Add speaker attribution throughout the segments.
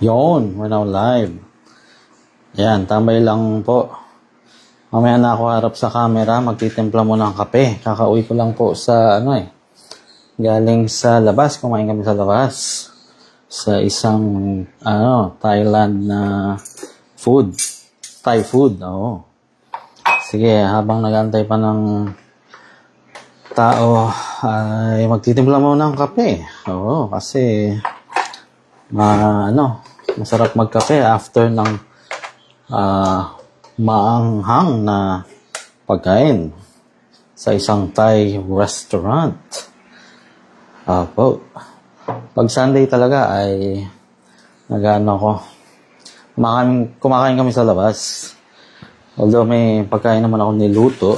Speaker 1: Yon, we're now live. Yan, tambay lang po. Mamaya na ako harap sa camera, magtitimpla muna ng kape. Kakauwi ko lang po sa galing sa labas, kumain kami sa labas. Sa isang Thailand na food. Thai food, oo. Sige, habang nag-antay pa ng tao, ay magtitimpla muna ng kape. Oo, kasi masarap magkape after ng maanghang na pagkain sa isang Thai restaurant. Po. Pag Sunday talaga ay kumakain kami sa labas. Although may pagkain naman ako niluto,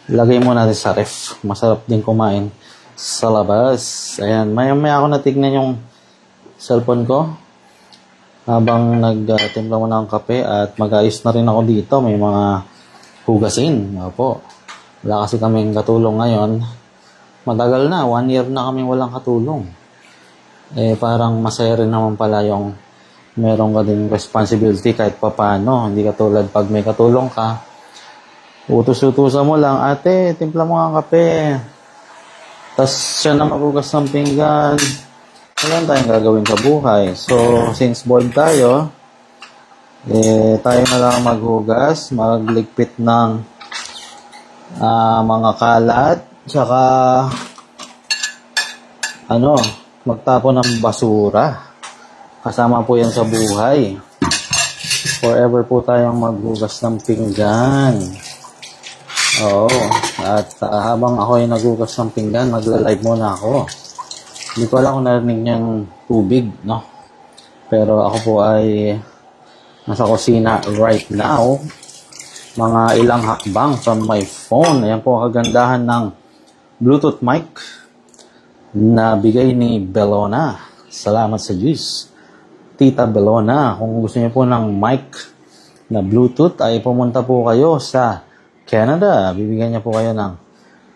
Speaker 1: lagay mo natin sa ref. Masarap din kumain sa labas. Ayan, maya ako natignan yung cellphone ko habang nagtimpla mo ng kape at mag-ayos na rin ako dito. May mga hugasin. Opo. Wala kasi kaming katulong ngayon. Matagal na. 1 year na kaming walang katulong. Parang masaya rin naman pala yung meron ka din responsibility kahit papano. Hindi katulad pag may katulong ka, utos-utusan mo lang, ate, timpla mo ang kape. Tapos siya na maghugas ng pinggan. Wala tayong gagawin sa buhay. So, since bored tayo, tayo na lang maghugas, magligpit ng mga kalat, tsaka magtapon ng basura. Kasama po yan sa buhay. Forever po tayong maghugas ng pinggan. Oo. At habang ako ay naghugas ng pinggan, magla-live muna ako. Hindi ko alam kung narinig niyang tubig, no? Pero ako po ay nasa kusina right now. Mga ilang hakbang from my phone. Ayan po ang kagandahan ng Bluetooth mic na bigay ni Bellona. Salamat sa Diyos. Tita Bellona, kung gusto niyo po ng mic na Bluetooth, ay pumunta po kayo sa Canada. Bibigyan niya po kayo ng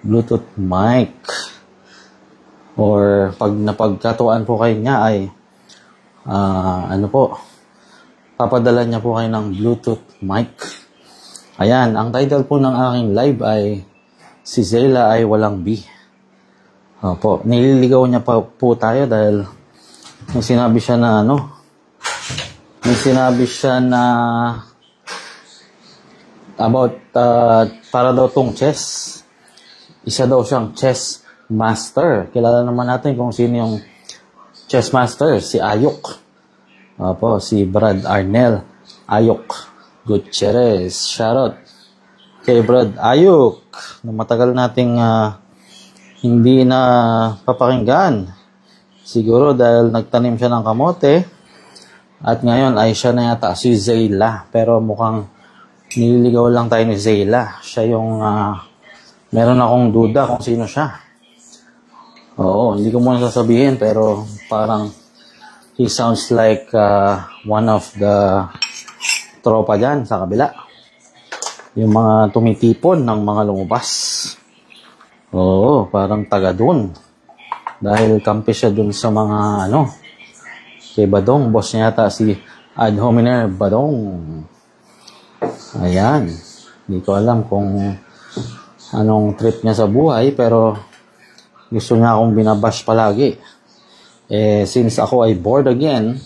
Speaker 1: Bluetooth mic. Or pag napagkatuan po kayo niya ay papadala niya po kayo ng Bluetooth mic. Ayan, ang title po ng aking live ay Si Zayla ay walang B. Opo, nililigaw niya pa po tayo dahil may sinabi siya na about para daw tong chess. Isa daw siyang chess master. Kilala naman natin kung sino yung chess master. Si Ayuk. Opo, si Brad Arnel Ayuk Gutierrez. Shoutout kay Brad Ayuk na matagal nating hindi na papakinggan. Siguro dahil nagtanim siya ng kamote at ngayon ay siya na yata si Zayla. Pero mukhang nililigaw lang tayo ni Zayla. Siya yung meron akong duda kung sino siya. Oo, hindi ko muna sasabihin pero parang he sounds like one of the tropa dyan sa kabila. Yung mga tumitipon ng mga lumabas. Oo, parang taga dun. Dahil kampi siya dun sa mga kay Badong. Boss niya yata si Ad Hominer Badong. Ayan. Hindi ko alam kung anong trip niya sa buhay pero gusto niya akong binabash palagi. Since ako ay bored again,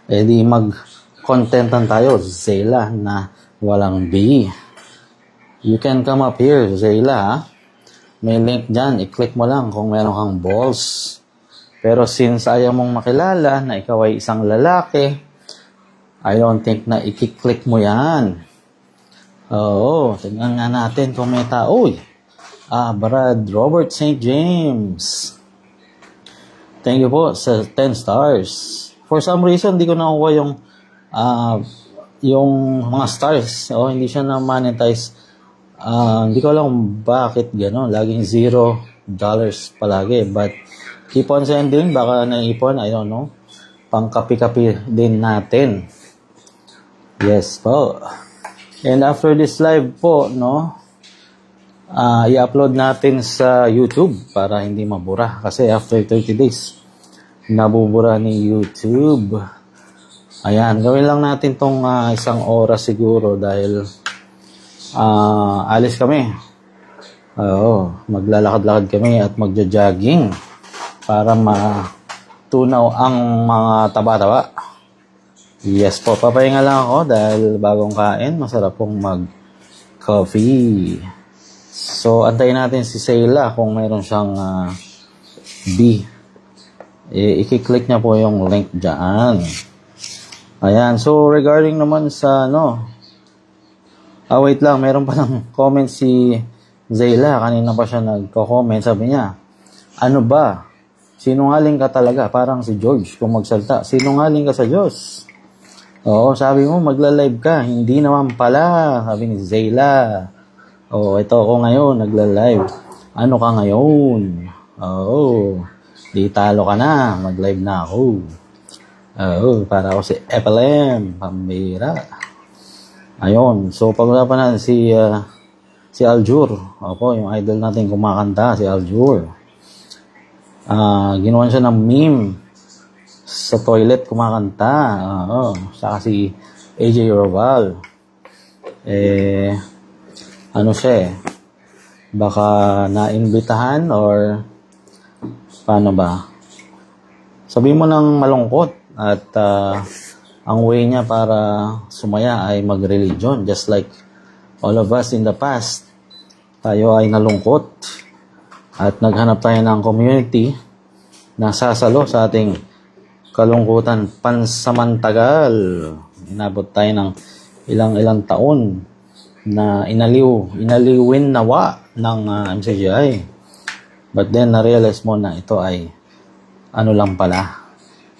Speaker 1: di mag-contentan tayo, Zayla, na walang B. You can come up here, Zayla. May link dyan. I-click mo lang kung meron kang balls. Pero since ayaw mong makilala na ikaw ay isang lalaki, I don't think na i-click mo yan. Oo, tingnan nga natin kung may tao. Brad Robert St. James. Thank you po sa 10 stars. For some reason, di ko nakuha yung mga stars. Hindi siya na-monetize. Hindi ko alam kung bakit gano'n. Laging $0 palagi. But keep on sending. Baka naipon. I don't know. Pangkapi-kapi din natin. Yes po. And after this live po, i-upload natin sa YouTube para hindi mabura. Kasi after 30 days, nabubura ni YouTube. Ayan, gawin lang natin tong 1 oras siguro dahil alis kami. Oo, maglalakad-lakad kami at magja-jogging para matunaw ang mga taba-taba. Yes po, papahinga lang ako dahil bagong kain, masarap pong mag-coffee. So, antayin natin si Sayla kung mayroon siyang B. I-click niya po yung link dyan. Ayan, so regarding naman sa wait lang, meron pa ng comment si Zayla. Kanina pa siya nagko-comment, sabi niya, ano ba? Sinungaling ka talaga, parang si George kung magsalta. Sinungaling ka sa Diyos. Oo, sabi mo magla-live ka, hindi naman pala, sabi ni Zayla. Oo, ito ako ngayon, nagla-live. Ano ka ngayon? Oo, di talo ka na, mag-live na ako. Oo, para ako si FLM, pambira. Ayun, so pag-usapan natin si Aljur. Opo, yung idol natin kumakanta, si Aljur. Ginawan siya ng meme sa toilet kumakanta. Saka si AJ Roval. Ano siya baka naimbitahan or paano ba? Sabihin mo ng malungkot at ang way niya para sumaya ay mag-religion. Just like all of us in the past, tayo ay nalungkot at naghanap tayo ng community na sasalo sa ating kalungkutan pansamantagal. Inabot tayo ng ilang taon na inaliwin nawa ng MCGI. But then, na-realize mo na ito ay ano lang pala,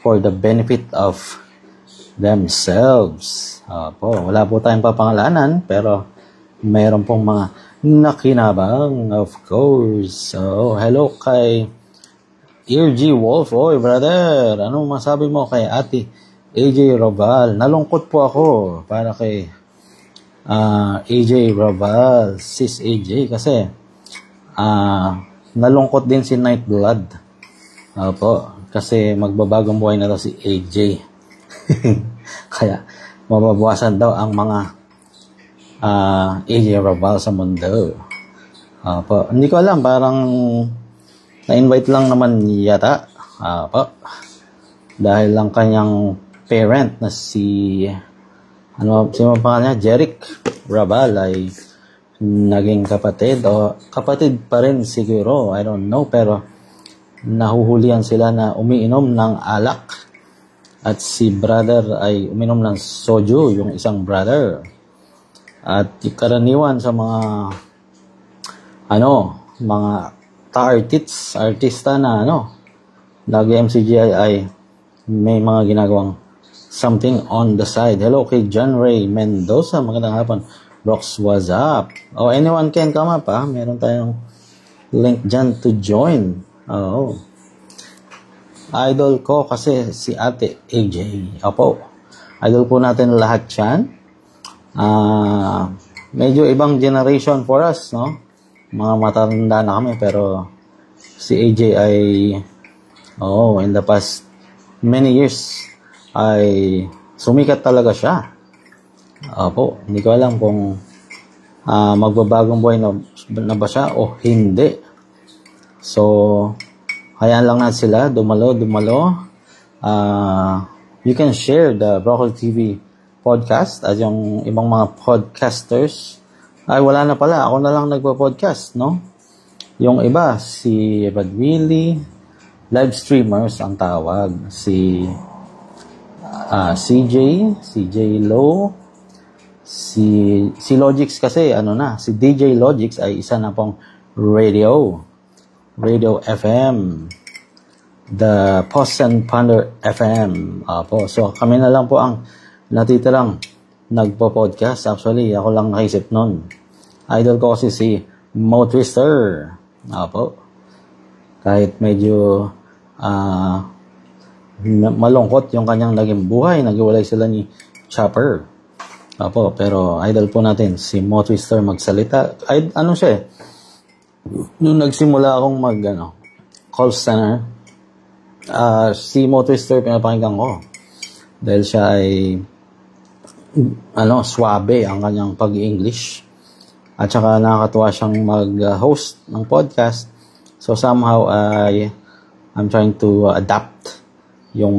Speaker 1: for the benefit of themselves. Wala po tayong papangalanan, pero mayroon pong mga nakinabang, of course. So, hello kay ERG Wolf. Oy, brother, anong masabi mo kay Ate AJ Roval? Nalungkot po ako para kay AJ Roval, sis AJ, kasi nalungkot din si Nightblood. Kasi magbabagong buhay na daw si AJ. Kaya mababawasan daw ang mga AJ Roval sa mundo. Hindi ko alam, parang na-invite lang naman yata. Dahil lang kanyang parent na si sino pa niya, Jeric Raval ay naging kapatid o kapatid pa rin siguro, I don't know, pero nahuhulihan sila na umiinom ng alak at si brother ay uminom ng soju, yung isang brother. At karaniwan sa mga mga artista na lagi MCGI ay may mga ginagawang something on the side. Hello kay John Ray Mendoza, magandang hapon. Rox, what's up? Anyone can come up, meron tayong link dyan to join. Idol ko kasi si Ate AJ. Idol po natin lahat yan. Medyo ibang generation for us, no? Mga matanda na kami, pero si AJ ay in the past many years ay sumikat talaga siya. Hindi ko alam kung magbabagong buhay na ba siya o hindi. So, hayaan lang natin sila dumalo. You can share the Broccoli TV podcast at yung ibang mga podcasters. Ay, wala na pala. Ako na lang nagpo-podcast, no? Yung iba, si Bad Willie, live streamers ang tawag. Si CJ Low, si Logix kasi, si DJ Logix ay isa na pong radio FM, the Post and Ponder FM. So, kami na lang po ang natitirang nagpo-podcast. Actually, ako lang nakaisip nun. Idol ko kasi si Mo Twister. Kahit medyo malungkot yung kanyang naging buhay, naghiwalay sila ni Chopper. Pero idol po natin si Mo Twister magsalita. Nung nagsimula akong call center, Si Mo Twister pinapakinggan ko. Dahil siya ay suabe ang kanyang pag-English. At saka nakakatuwa siyang mag-host ng podcast. So somehow I'm trying to adapt yung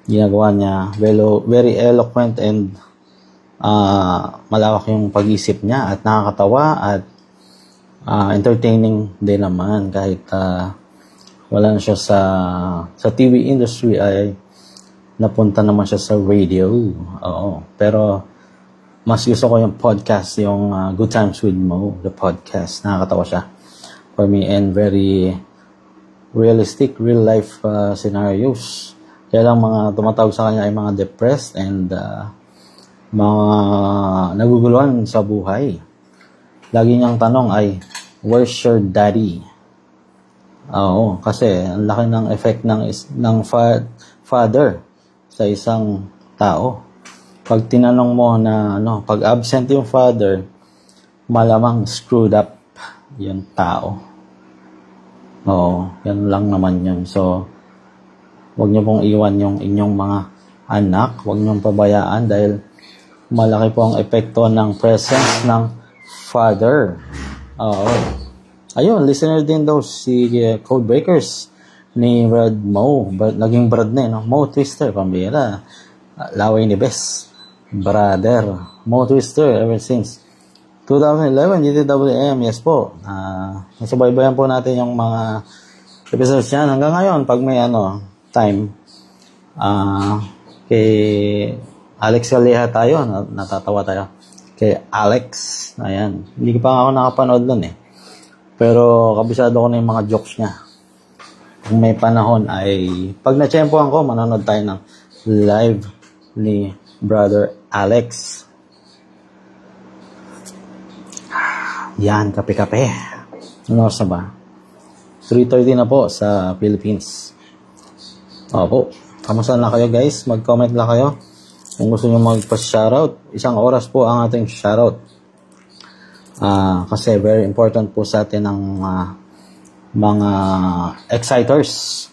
Speaker 1: ginagawa niya. Very eloquent and malawak yung pag-isip niya at nakakatawa at entertaining din naman kahit wala na siya sa TV industry ay napunta naman siya sa radio. Oo. Pero mas gusto ko yung podcast, yung Good Times with Mo, the podcast. Nakakatawa siya for me and very realistic, real life scenarios. Kaya lang mga tumatawag sa kanya ay mga depressed and mga naguguluhan sa buhay. Lagi niyang tanong ay, where's your daddy? Oo, kasi ang laki ng effect ng father sa isang tao. Pag tinanong mo na pag absent yung father, malamang screwed up yung tao. Oo, yan lang naman yun. So, wag niyo pong iwan yung inyong mga anak, wag niyong pabayaan dahil malaki po ang epekto ng presence ng father. Oo. Ayun, listener din daw si Codebreakers ni Brad Mo. Naging Brad na Mo Twister, pambira. Laway ni Bes. Brother. Mo Twister ever since 2011, GTWM. Yes po. Nasubaybayan po natin yung mga episodes niyan. Hanggang ngayon, pag may time, kay Alex Calleja tayo, natatawa tayo. Kay Alex, ayan. Hindi pa ako nakapanood nun Pero kabisado ko na yung mga jokes niya. Kung may panahon ay, pag na-tsempohan ko, manonood tayo ng live ni Brother Alex. Yan, kape-kape. Ano oras na ba? 3:30 na po sa Philippines. Opo. Kamusta na kayo guys? Mag-comment lang kayo. Kung gusto nyo magpa-shoutout, 1 oras po ang ating shoutout. Kasi very important po sa atin ang mga exciters.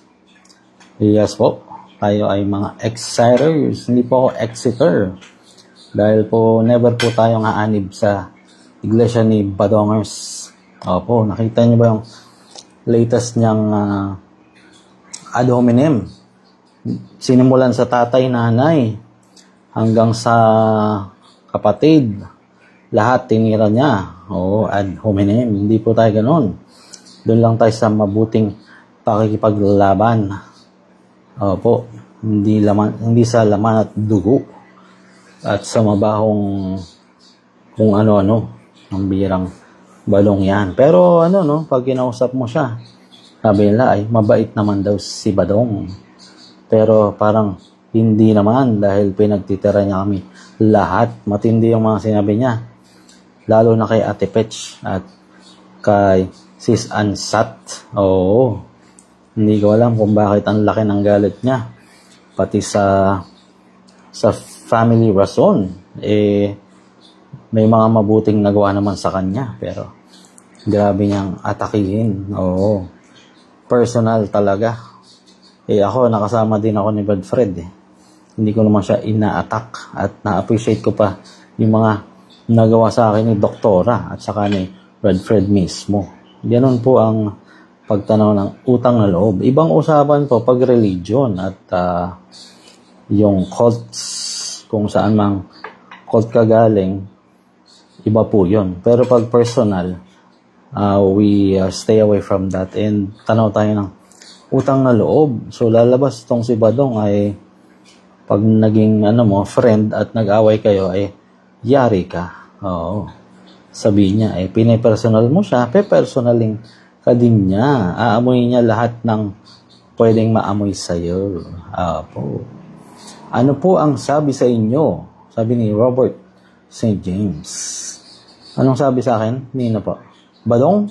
Speaker 1: Yes po. Tayo ay mga exciters. Hindi po ako exciter. Dahil po never po tayong aanib sa iglesia ni Badongers. Opo. Nakita nyo ba yung latest niyang ad hominem? Sinimulan sa tatay, nanay, hanggang sa kapatid, lahat tinira niya. Oo, ad hominem. Hindi po tayo ganun. Doon lang tayo sa mabuting pakikipaglaban. Opo, hindi sa laman at dugo. At sa mabahong kung ano-ano, ang birang balong yan. Pero pag kinausap mo siya, sabi nila ay mabait naman daw si Badong. Pero parang hindi naman dahil pinagtitira niya kami lahat. Matindi yung mga sinabi niya. Lalo na kay Ate Petch at kay Sis Ansat. Oo. Hindi ko alam kung bakit ang laki ng galit niya. Pati sa family rason. May mga mabuting nagawa naman sa kanya. Pero grabe niyang atakihin. Oo. Personal talaga. Ako, nakasama din ako ni Brad Fred. Hindi ko naman siya ina-attack. At na-appreciate ko pa yung mga nagawa sa akin ni Doktora at saka ni Brad Fred mismo. Ganun po ang pagtanaw ng utang na loob. Ibang usapan po pag religion at yung cults, kung saan mang cult ka galing, iba po yun. Pero pag personal, we stay away from that and tanaw tayo ng utang na loob. So lalabas tong si Badong ay pag naging friend at nag-away kayo ay yari ka. Oo. Sabi niya pinipersonal mo siya, pe-personaling ka din niya. Aamoy niya lahat ng pwedeng maamoy sa'yo. Po. Ano po ang sabi sa inyo? Sabi ni Robert St. James. Anong sabi sa akin? Nino po. Badong?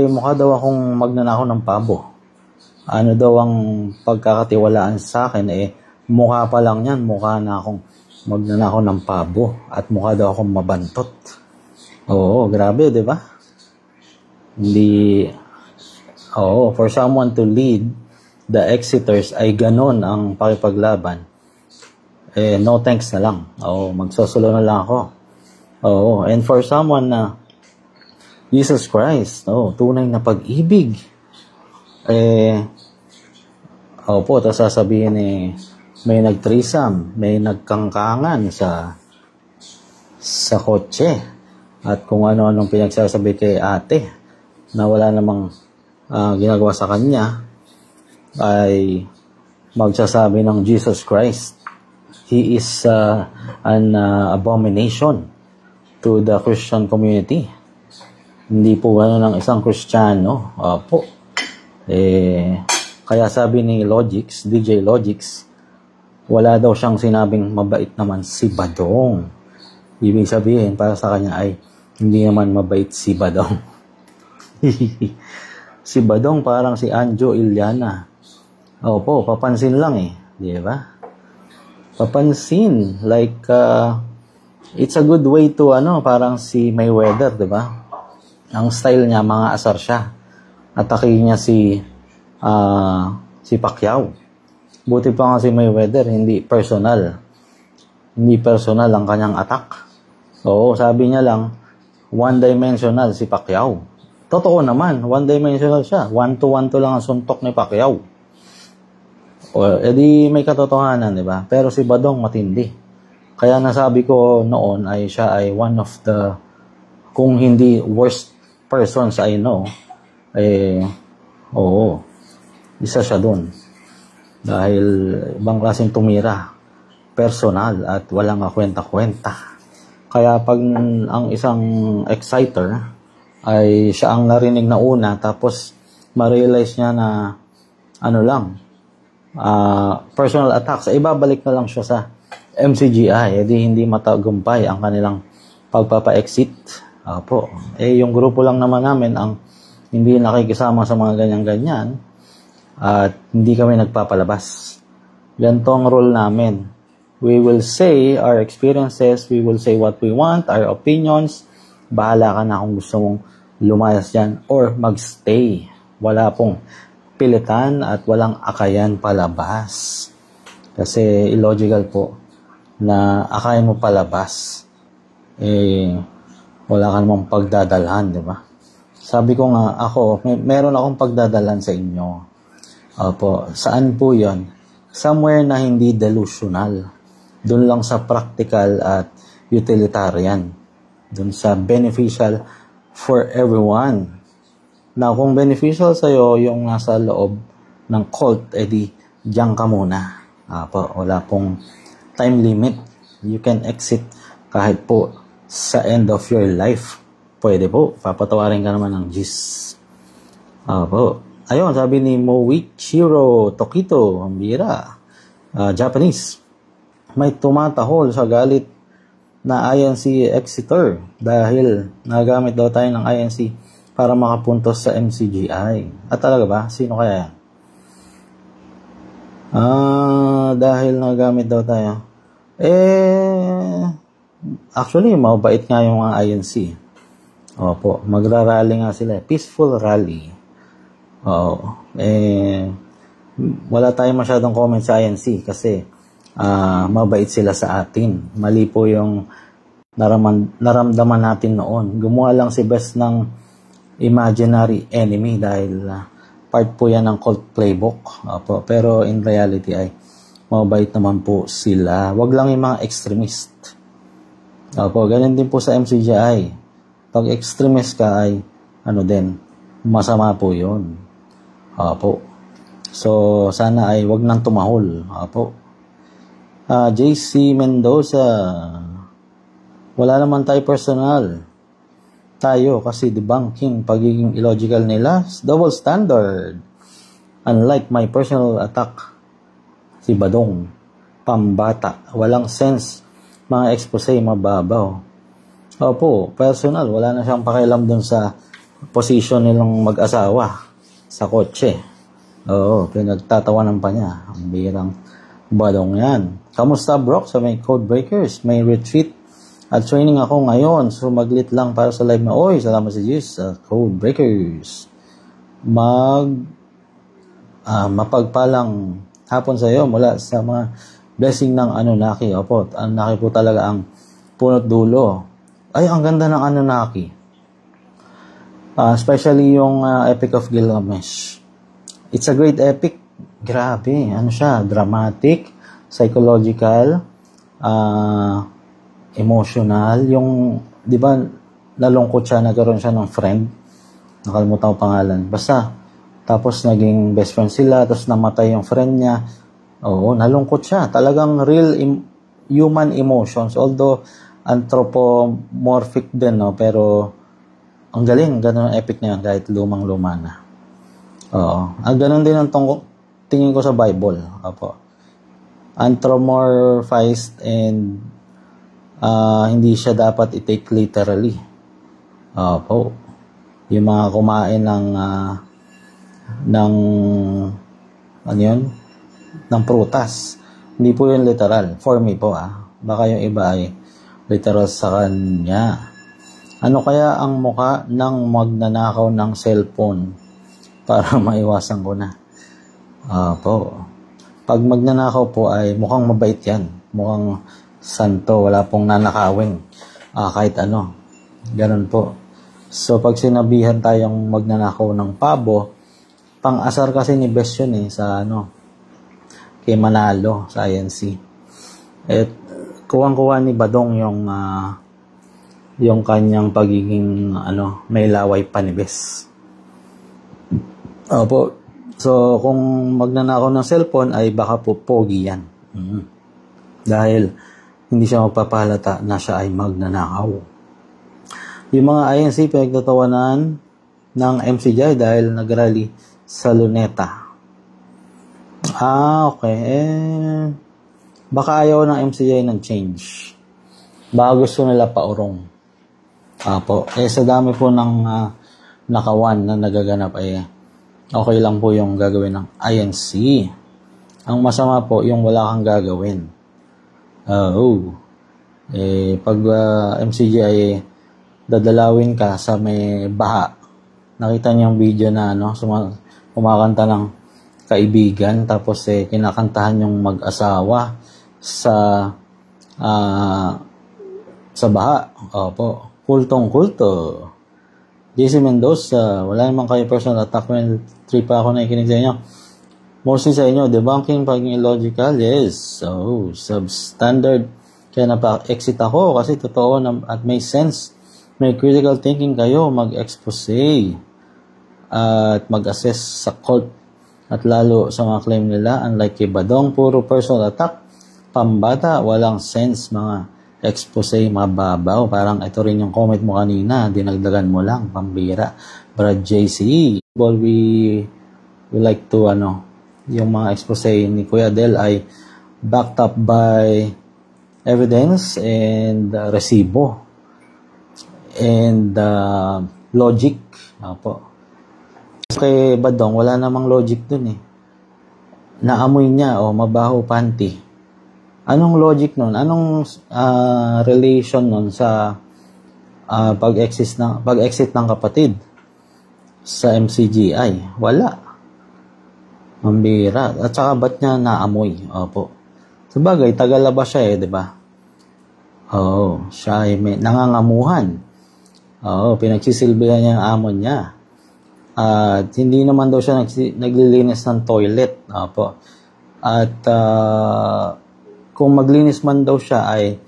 Speaker 1: Mukha daw akong magnanakaw ng pabo. Ano daw ang pagkakatiwalaan sa akin? Mukha pa lang yan. Mukha na akong magnanakaw ng pabo. At mukha daw akong mabantot. Oo, grabe, di ba? For someone to lead the Exiters ay ganon ang pakipaglaban, no thanks na lang. Magsosolo na lang ako. And for someone na Jesus Christ, tunay na pag-ibig, tapos sasabihin may nag-threesome, may nagkangkangan sa kotse, at kung ano-anong pinagsasabi kay ate na wala namang ginagawa sa kanya, ay magsasabi ng Jesus Christ, He is an abomination to the Christian community. Hindi po gano'n ng isang Kristiyano. Kaya sabi ni Logix, DJ Logix, wala daw siyang sinabing mabait naman si Badong. Ibig sabihin, para sa kanya ay hindi naman mabait si Badong. Si Badong parang si Anjo Iliana. Papansin lang di ba? Papansin, like it's a good way to parang si Mayweather, di ba? Ang style niya, mga asar siya. Atakihin niya si Pacquiao. Buti pa nga si Mayweather, hindi personal. Hindi personal ang kanyang attack. Sabi niya lang, one-dimensional si Pacquiao. Totoo naman, one-dimensional siya. One-to-one lang ang suntok ni Pacquiao. Edi may katotohanan, di ba? Pero si Badong matindi. Kaya nasabi ko noon ay siya ay one of the, kung hindi worst persons I know, isa siya dun. Dahil ibang klaseng tumira, personal at walang kwenta-kwenta. Kaya pag ang isang exciter ay siya ang narinig na una, tapos ma-realize niya na personal attacks, ibabalik na lang siya sa MCGI, hindi matagumpay ang kanilang pagpapa-exit. Yung grupo lang naman namin ang hindi nakikisama sa mga ganyan-ganyan, at hindi kami nagpapalabas. Ganito ang role namin. We will say our experiences, we will say what we want, our opinions. Bahala ka na kung gusto mong lumayas dyan or magstay. Wala pong pilitan at walang akayan palabas. Kasi illogical po na akayin mo palabas. Wala ka namang pagdadalhan, di ba? Sabi ko nga, meron akong pagdadalhan sa inyo. Saan po yon? Somewhere na hindi delusional. Doon lang sa practical at utilitarian. Doon sa beneficial for everyone. Na kung beneficial sa'yo yung nasa loob ng cult, diyan ka muna. Wala pong time limit. You can exit kahit po sa end of your life. Pwede po. Papatawarin ka naman ng Diyos. Ayun, sabi ni Moichiro Tokito, ang bira, Japanese, may tumatahol sa galit na INC Exeter dahil nagamit daw tayo ng INC para makapuntos sa MCGI. Talaga ba? Sino kaya yan? Dahil nagamit daw tayo. Actually, mabait nga yung mga INC. Magra-rally nga sila. Peaceful rally. Wala tayong masyadong comment sa INC kasi mabait sila sa atin. Mali po yung naramdaman natin noon. Gumawa lang si Best ng imaginary enemy dahil part po yan ng cult playbook. Pero in reality ay mabait naman po sila. Wag lang yung mga extremist. Ganyan din po sa MCGI. Pag extremist ka ay masama po yun. So, sana ay wag nang tumahol. JC Mendoza, wala naman tayo personal. Tayo kasi debunking pagiging illogical nila. Double standard. Unlike my personal attack, si Badong, pambata, walang sense, mga expose mababaw. Personal, wala na siyang pakialam dun sa position nilang mag-asawa sa kotse. Pinagtatawanan pa niya. Ang birang Badong yan. Kamusta, Brock? Sa may Code Breakers, may retreat at training ako ngayon. So, maglit lang para sa live na. Salamat sa Diyos sa Code Breakers. Mapagpalang hapon sa iyo mula sa mga blessing ng Anunnaki. Opo, Anunnaki po talaga ang punot dulo. Ay, ang ganda ng Anunnaki. Especially yung Epic of Gilgamesh. It's a great epic. Grabe, ano siya? Dramatic, psychological, emotional. Yung, di ba, nalungkot siya, nagkaroon siya ng friend. Nakalimutan ko pangalan. Basta, tapos naging best friend sila, tapos namatay yung friend niya. Oo, nalungkot siya. Talagang real human emotions. Although, anthropomorphic din, no? Pero, ang galing. Ganun ang epic na yun, kahit lumang-luma na. Oo. Ang ganun din ang tingin ko sa Bible. Opo. Anthropomorphized and hindi siya dapat i-take literally. Opo. Yung mga kumain ng ano yun? Ng prutas. Hindi po yun literal. For me po, baka yung iba ay literal sa kanya. Ano kaya ang mukha ng magnanakaw ng cellphone para maiwasan ko na? Po. Pag magnanakaw po ay mukhang mabait yan. Mukhang santo. Wala pong nanakawin. Kahit ano. Ganun po. So, pag sinabihan tayong magnanakaw ng pabo, pang-asar kasi ni Bes yun sa kay Manalo sa INC. At kuwang-kuwa ni Badong yung kanyang pagiging may laway pa ni Bes. Opo. So, kung magnanakaw ng cellphone ay baka po pogi yan. Dahil hindi siya magpapahalata na siya ay magnanakaw. Yung mga INC pinagtatawanan ng MCJ dahil nag-rally sa Luneta. Okay. Baka ayaw ng MCJ ng change. Baka gusto nila paurong. Po. Sa dami po ng nakawan na nagaganap ay okay lang po yung gagawin ng INC. Ang masama po yung wala kang gagawin. Pag MCJ ay dadalawin ka sa may baha. Nakita niyo yung video na kumakanta ng kaibigan tapos kinakantahan yung mag-asawa sa baha. Opo. Kultong-kulto. JC Mendoza, wala naman kayo personal attack when 3 pa ako nakikinig sa inyo. Mostly sa inyo, debunking pagiging illogical, yes. Substandard. Kaya napa-exit ako kasi totoo at may sense. May critical thinking kayo, mag-expose at mag-assess sa cult at lalo sa mga claim nila, unlike kay Badong, puro personal attack, pambata, walang sense, mga expose, mababaw. Parang ito rin yung comment mo kanina, dinagdagan mo lang, pambira. Brad JC, we like to, yung mga expose ni Kuya Del ay backed up by evidence and resibo and logic. Opo. Kay Badong, wala namang logic dun Naamoy niya, mabaho panty. Anong logic nun? Anong relation nun sa pag-exit ng kapatid sa MCGI? Wala. Mambira. At saka ba't niya naamoy? Opo. Sabagay, tagalabas siya di ba? Siya ay may nangangamuhan. Pinagsisilbihan niya ang amon niya. At hindi naman daw siya naglilinis ng toilet. Opo. At kung maglinis man daw siya ay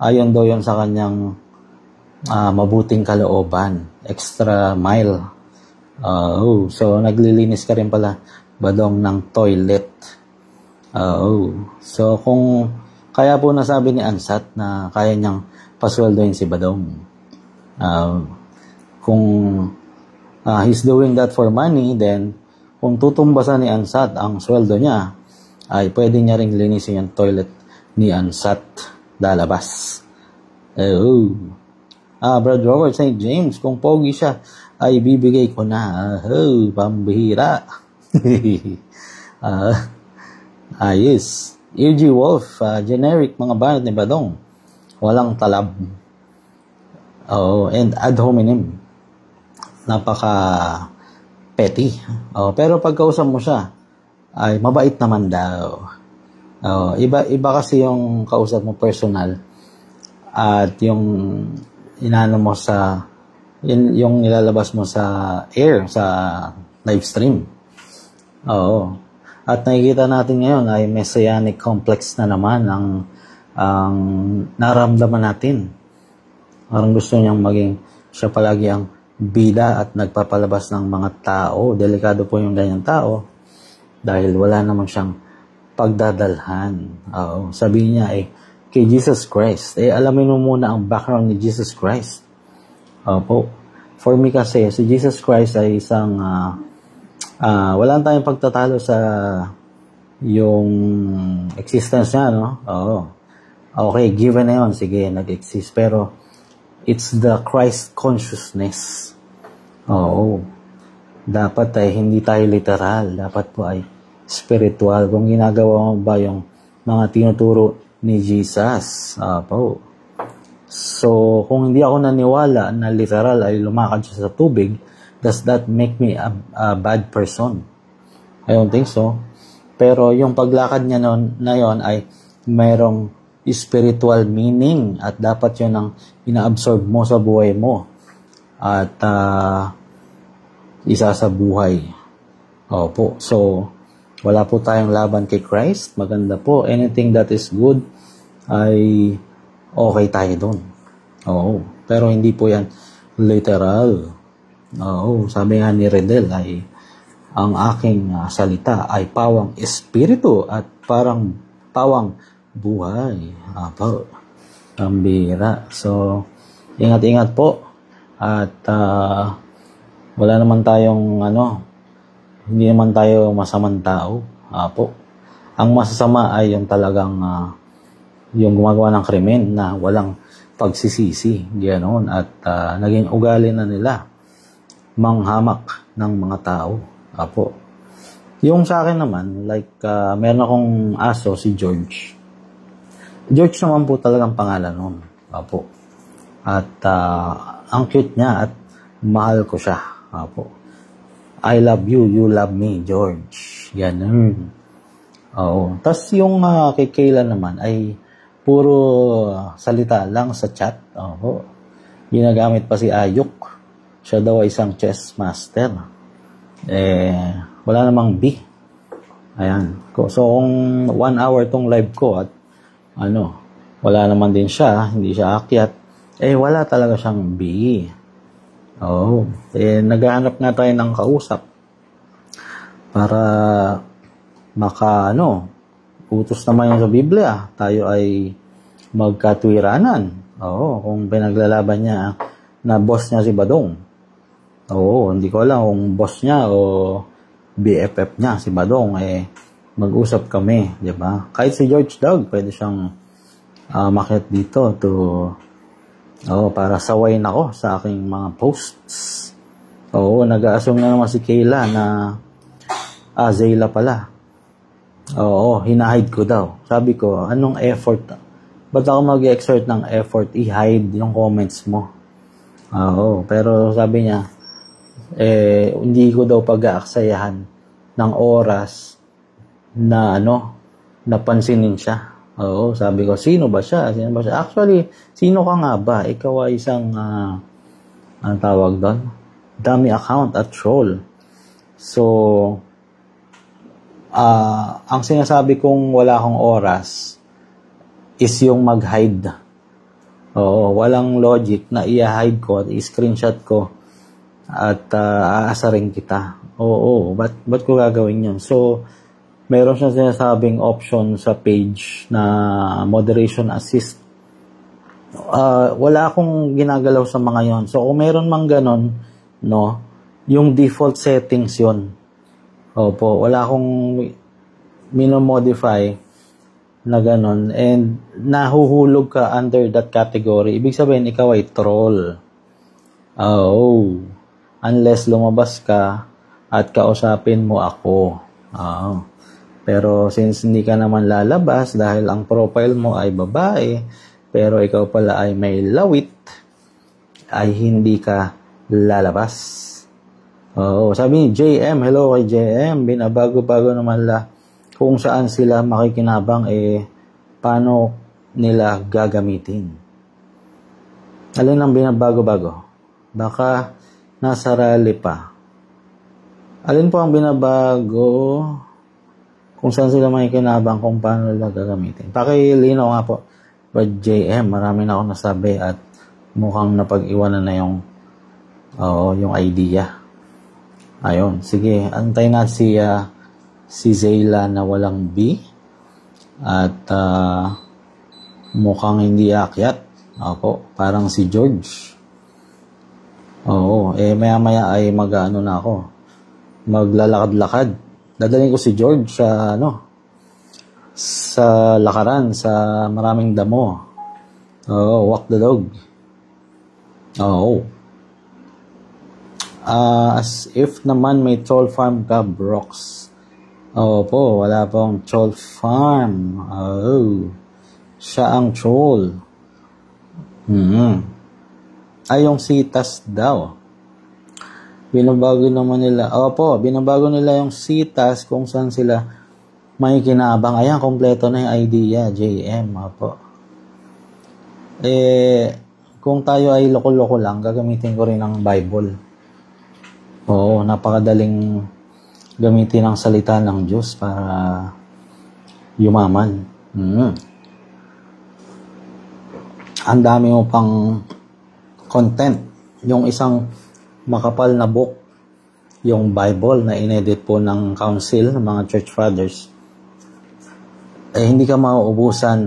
Speaker 1: ayon daw yon sa kanyang mabuting kalooban. Extra mile. So naglilinis ka rin pala, Badong, ng toilet. So kung kaya po nasabi ni Ansat na kaya niyang pasweldoin si Badong. Kung he's doing that for money, then kung tutumbasan ni Ansat ang sweldo niya, ay pwede niya ring linisin yung toilet ni Ansat lalabas. Brad Robert St. James, kung pogi siya, ay bibigay ko na. Pambihira. Yes. E.G. Wolf, generic mga banat ni Badong. Walang talab. And ad hominem. Napaka petty. Pero pag kausap mo siya, ay mabait naman daw. Iba kasi yung kausap mo personal at yung inano mo sa yung nilalabas mo sa air, sa live stream. At nakikita natin ngayon ay messianic complex na naman ang naramdaman natin. Parang gusto niyang maging siya palagi ang bida at nagpapalabas ng mga tao. Delikado po yung ganyang tao dahil wala naman siyang pagdadalhan. Sabihin niya kay Jesus Christ. Alamin mo muna ang background ni Jesus Christ. For me kasi, si Jesus Christ ay isang wala tayong pagtatalo sa yung existence niya, no? Okay, given na yun. Sige, nag-exist. Pero it's the Christ consciousness. Dapat ay hindi tayo literal. Dapat po ay spiritual. Kung ginagawa mo ba yung mga tinuturo ni Jesus. So, kung hindi ako naniwala na literal ay lumakad siya sa tubig, does that make me a bad person? I don't think so. Pero yung paglakad niya na yon ay mayroong spiritual meaning at dapat yun ang ina-absorb mo sa buhay mo at isa sa buhay. So wala po tayong laban kay Christ. Maganda po. Anything that is good ay okay tayo dun. Pero hindi po yan literal. Sabi nga ni Redel ay ang aking salita ay pawang espiritu at parang pawang buhay. Pambira. So, ingat-ingat po. At wala naman tayong hindi naman tayo masamang tao. Ang masasama ay yung talagang yung gumagawa ng krimen na walang pagsisisi. Ganoon. At naging ugali na nila manghamak ng mga tao. Yung sa akin naman, meron akong aso, si George. George naman po talagang pangalan nun. At ang cute niya at mahal ko siya. I love you, you love me, George. Ganun. Tapos yung kay Kayla naman ay puro salita lang sa chat. Ginagamit pa si Ayok. Siya daw ay isang chess master. Wala namang B. Ayan. So, kung 1 hour tong live ko at wala naman din siya, hindi siya akyat, wala talaga siyang B. Naghahanap nga tayo ng kausap para utos naman yung sa Biblia. Tayo ay magkatwiranan. Kung pinaglalaban niya na boss niya si Badong. Hindi ko alam kung boss niya o BFF niya si Badong, mag-usap kami, di ba? Kahit si George Dog, pwede siyang makiat dito para sawayin ako sa aking mga posts. Nag-a-assume na naman si Kayla na Zayla pala. Hinahide ko daw. Sabi ko, anong effort? Ba't ako mag-exert ng effort i-hide yung comments mo? Pero sabi niya, hindi ko daw pag-aaksayahan ng oras na napansinin siya. Sabi ko, sino ba siya? Actually, sino ka nga ba? Ikaw ay isang ang tawag doon? Dummy account at troll. So, ang sinasabi kong wala akong oras is yung mag-hide. Walang logic na i-hide ko at i-screenshot ko at aasarin kita. Ba't ko gagawin yun? So, meron siyang sinasabing option sa page na moderation assist. Wala akong ginagalaw sa mga yon. So, kung meron mang ganon, yung default settings yon. Wala akong minomodify na ganon. And nahuhulog ka under that category. Ibig sabihin, ikaw ay troll. Unless lumabas ka at kausapin mo ako. Pero since hindi ka naman lalabas dahil ang profile mo ay babae, pero ikaw pala ay may lawit, ay hindi ka lalabas. Oo, sabi ni JM, hello kay JM, binabago-bago naman kung saan sila makikinabang, paano nila gagamitin. Alin ang binabago-bago? Baka nasa rally pa. Alin po ang binabago kung saan sila makikinabang, kung paano nila gagamitin? Pakilinaw nga po. But JM, marami na ako nasabi at mukhang napag-iwanan na yung idea. Ayun, sige, antay na si Zayla na walang B at mukhang hindi akyat. Opo, parang si George. Oo, maya-maya ay mag-ano na ako. Maglalakad-lakad. Dadalhin ko si George sa lakaran, sa maraming damo. Oo, walk the dog. Oo. As if naman may troll farm ka, Brox. Opo, wala pong troll farm. Siya ang troll. Ay, yung sitas daw. Binabago naman nila. Opo, binabago nila yung sitas kung saan sila may kinabang. Ayan, kompleto na yung idea, JM. Opo. Kung tayo ay loko-loko lang, gagamitin ko rin ang Bible. Oo, napakadaling gamitin ang salita ng Diyos para yumaman. Ang dami mo pang content. Yung isang makapal na book, yung Bible na inedit po ng council, ng mga church fathers, hindi ka mauubusan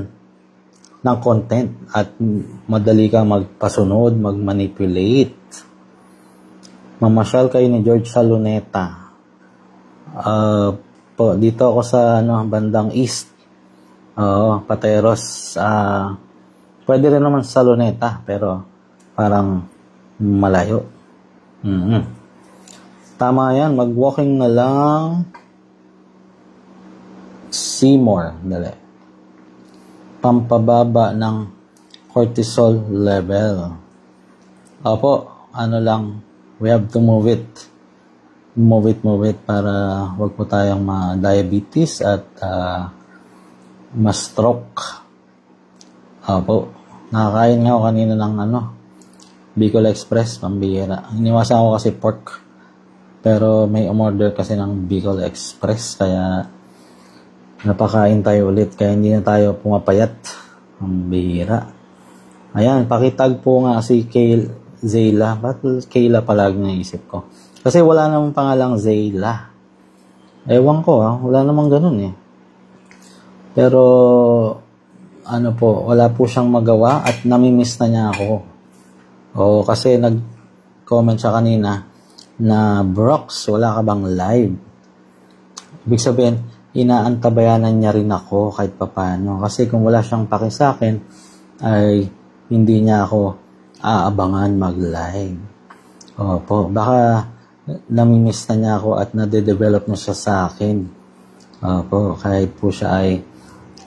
Speaker 1: ng content at madali kang magpasunod, magmanipulate. Mamasyal kayo ni George sa Luneta. Dito ako sa bandang east. Pateros. Pwede rin naman sa Luneta, pero parang malayo. Tama yan, mag-walking na lang. Seymour, dali. Pampababa ng cortisol level. Opo, we have to move it. Move it para wag po tayong ma-diabetes at ma-stroke. Opo, nakakain nga ako kanina ng Bicol Express, pambihira. Iniwasan ko kasi pork. Pero may umorder kasi ng Bicol Express, kaya napakain tayo ulit. Kaya hindi na tayo pumapayat. Pambihira. Ayan, pakitag po nga si Zayla. Ba't Kayla palagi naisip ko? Kasi wala namang pangalang Zayla. Ewan ko wala namang ganun Pero, wala po siyang magawa at namimiss na niya ako. Kasi nag-comment siya kanina na, Brox, wala ka bang live? Ibig sabihin, inaantabayanan niya rin ako kahit papano. Kasi kung wala siyang paki sa akin, ay hindi niya ako aabangan mag-live. Opo, baka namimiss na niya ako at nade-develop na siya sa akin. Opo, kahit po siya ay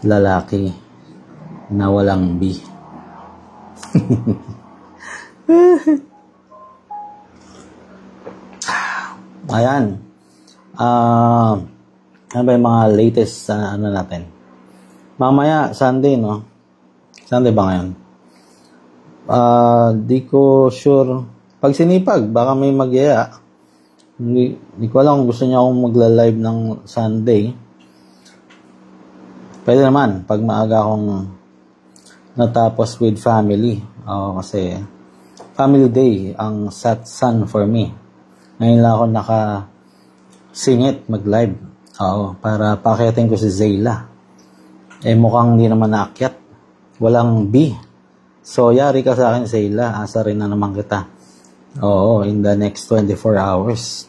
Speaker 1: lalaki na walang B. Ayan. Ano ba yung mga latest natin? Mamaya, Sunday, no? Sunday ba ngayon? Di ko sure. Pag sinipag, baka may magyaya. Di ko alam kung gusto niya akong magla-live ng Sunday. Pwede naman, pag maaga akong natapos with family. Kasi family day ang sun for me. Ngayon lang ako naka-singit, mag-live. Para pakitin ko si Zayla. Mukhang hindi naman naakyat. Walang B. So, yari ka sa akin, Zayla. Asa rin na naman kita. In the next 24 hours.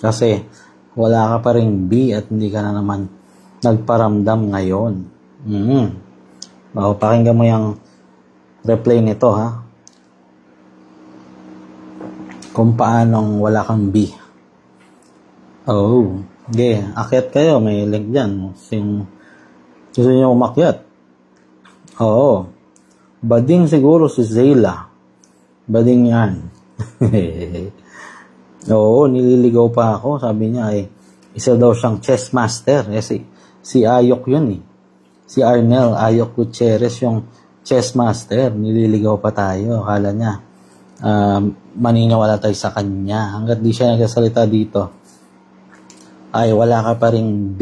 Speaker 1: Kasi, wala ka pa rin B at hindi ka na naman nagparamdam ngayon. Pakinggan mo yung replay nito, ha? Kung paanong wala kang B. Akyat kayo. May link dyan. Gusto niyo umakyat. Bading siguro si Zayla. Bading yan. Oo, nililigaw pa ako. Sabi niya ay isa daw siyang chess master. Si Ayok yun eh. Si Arnel Ayok Gutierrez yung chess master. Nililigaw pa tayo. Akala niya maniniwala tayo sa kanya. Hanggat di siya nagsasalita dito, ay wala ka pa ring B,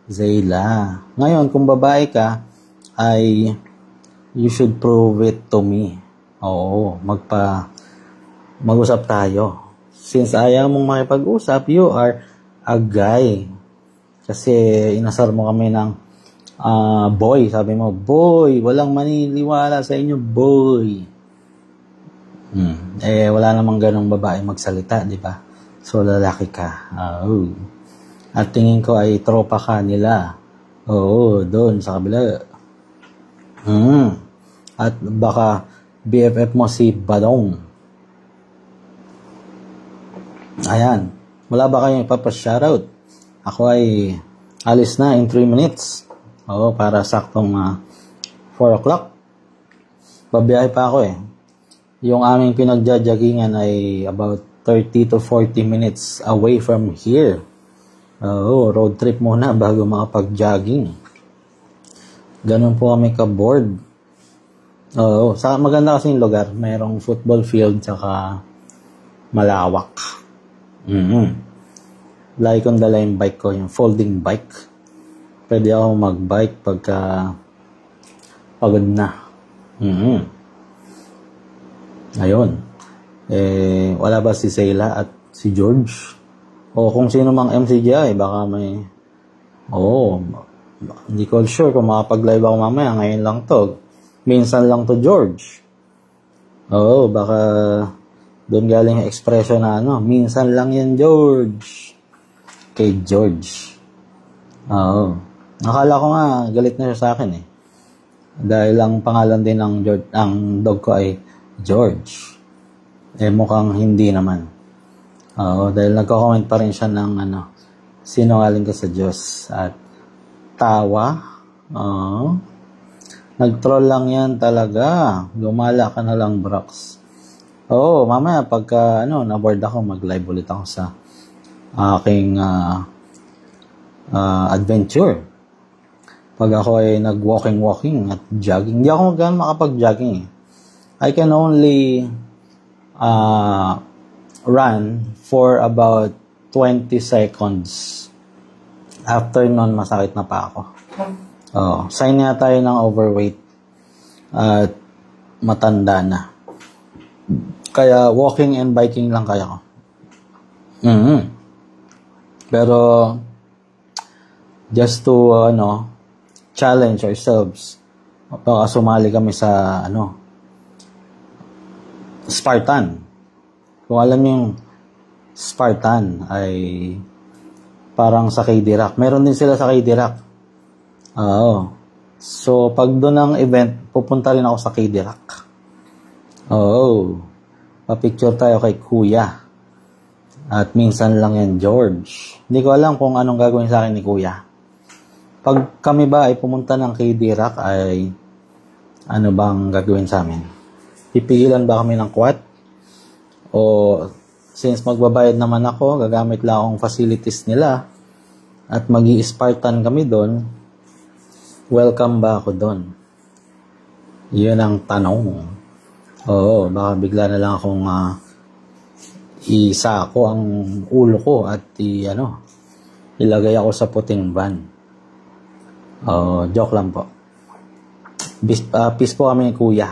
Speaker 1: Zayla. Ngayon, kung babae ka, ay you should prove it to me. Oo, mag-usap tayo. Since ayaw mong makipag-usap, you are a guy. Kasi inasar mo kami ng boy. Sabi mo, boy, walang maniniwala sa inyo, boy. Wala namang ganong babae magsalita, di ba? So, lalaki ka. Oh. At tingin ko ay tropa ka nila. Oo, doon sa kabila. At baka BFF mo si Badong. Ayan. Wala ba kayong ipapa-shoutout? Ako ay alis na in 3 minutes. Oo, para saktong 4 o'clock. Babiyahe pa ako eh. Yung aming pinagjajagingan ay about 30 to 40 minutes away from here. Oo, road trip muna bago makapag-jogging. Ganun po kami ka-board. Oo, maganda kasi yung lugar. Mayroong football field tsaka malawak. Lagi kong dala yung bike ko, yung folding bike. Pwede ako mag-bike pagka pagod na. Ayun. Wala ba si Zayla at si George? O kung sino mang MCGI, baka may... hindi ko sure kung makapag-live ako mamaya. Ngayon lang to. Minsan lang to, George. Baka... doon galing yung expression na minsan lang yan, George. Kay George. Nakala ko nga, galit na siya sa akin eh. Dahil ang pangalan din ng George, ang dog ko ay George. Mukhang hindi naman. Dahil nagko-comment pa rin siya ng sinungaling ka sa Diyos. At tawa. Nag-troll lang yan talaga. Gumala ka na lang, Brox. Mamaya pagka na-board ako, mag-live ulit ako sa aking adventure. Pag ako ay nag-walking at jogging, hindi ako gano'n makapag-jogging eh. I can only run for about 20 seconds. After nun, masakit na pa ako. Sign nga tayo ng overweight at matanda na. Kaya walking and biking lang kaya ko. Pero just to challenge ourselves, baka sumali kami sa Spartan. Kung alam niyo yung Spartan ay parang sa KD Rock. Meron din sila sa KD Rock. So pag doon ang event, pupunta rin ako sa KD Rock. Pa-picture tayo kay Kuya. At minsan lang yan, George. Hindi ko alam kung anong gagawin sa akin ni Kuya. Pag kami ba ay pumunta ng KD Rock, ay ano bang gagawin sa amin? Pipigilan ba kami ng quad? O since magbabayad naman ako, gagamit lang akong facilities nila at magi-Spartan kami doon, welcome ba ako doon? Yun ang tanong. Baka bigla na lang akong isako ang ulo ko at ilagay ako sa puting van. Joke lang po. Peace po kami ni Kuya.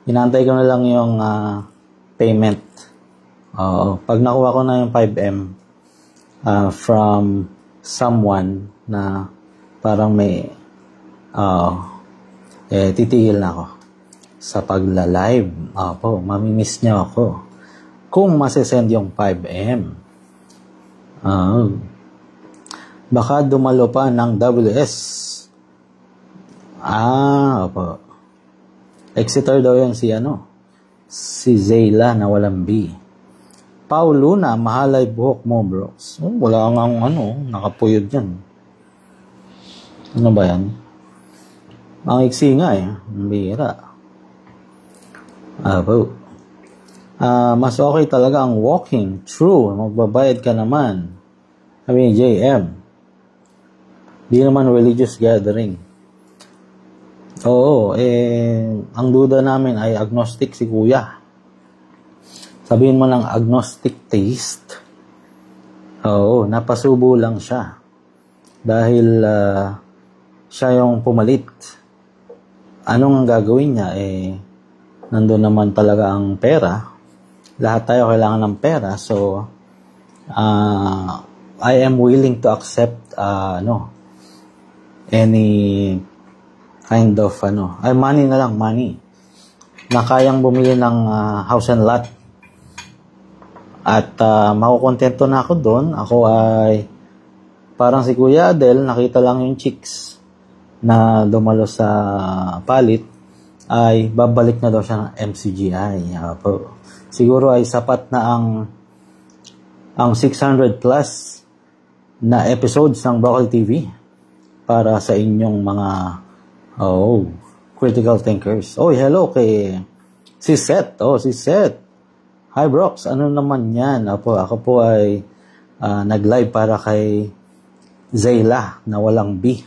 Speaker 1: Inantay ko na lang yung payment. Pag nakuha ko na yung 5M from someone na parang may titigil na ako sa pagla-live. Mamimiss niya ako. Kung masesend yung 5M. Baka dumalo pa ng WS. Exeter daw yan si Zayla na walang B. Paulo na, mahalay buhok mo, bros. Wala nga nakapuyod yan. Ano ba yan? Ang iksi nga eh. Ang bihira. Mas okay talaga ang walking. True, magbabayad ka naman. Sabi ni JM. Di naman religious gathering. Oo, ang duda namin ay agnostic si Kuya. Sabihin mo ng agnostic taste. Oo, napasubo lang siya. Dahil siya yung pumalit. Anong gagawin niya? Nandun naman talaga ang pera. Lahat tayo kailangan ng pera. So, I am willing to accept any kind of money na lang, money. Na kayang bumili ng house and lot. At makukontento na ako doon. Ako ay parang si Kuya Adel, nakita lang yung chicks na dumalo sa palit, ay babalik na daw siya ng MCGI. Siguro ay sapat na ang 600 plus na episodes ng Bokal TV para sa inyong mga critical thinkers. Hello kay si Seth. Si Seth. Hi Brox, ano naman yan? Ako po ay nag-live para kay Zayla na walang B.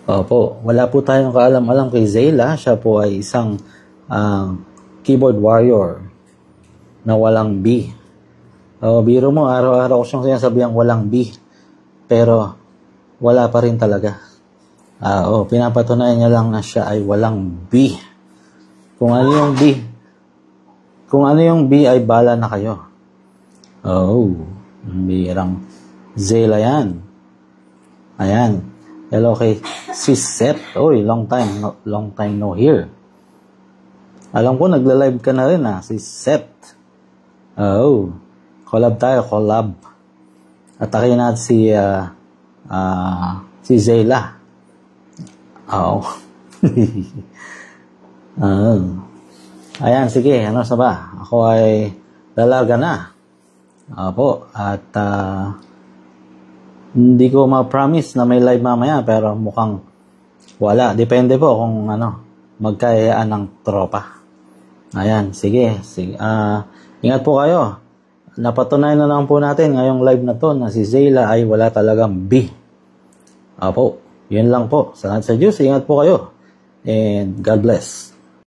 Speaker 1: Wala po tayong kaalam-alam kay Zayla. Siya po ay isang keyboard warrior na walang B. Biro mo, araw-araw ko siyang sinasabihang walang B. Pero wala pa rin talaga. Pinapatunayan niya lang na siya ay walang B. Kung ano yung B ay bala na kayo. Birang Zayla yan. Ayan. Hello kay si Seth. Long time no hear. Alam ko nagla-live ka na rin si Seth. Collab tayo, collab. Atakin natin si Zayla. Ayan, sige, ano sa ba? Ako ay lalaga na. At hindi ko ma-promise na may live mamaya, pero mukhang wala. Depende po kung magkayaan ng tropa. Ayan, sige. Ingat po kayo. Napatunayan na lang po natin ngayong live na to na si Zayla ay wala talagang B. Yun lang po. Salamat sa Diyos. Ingat po kayo. And God bless.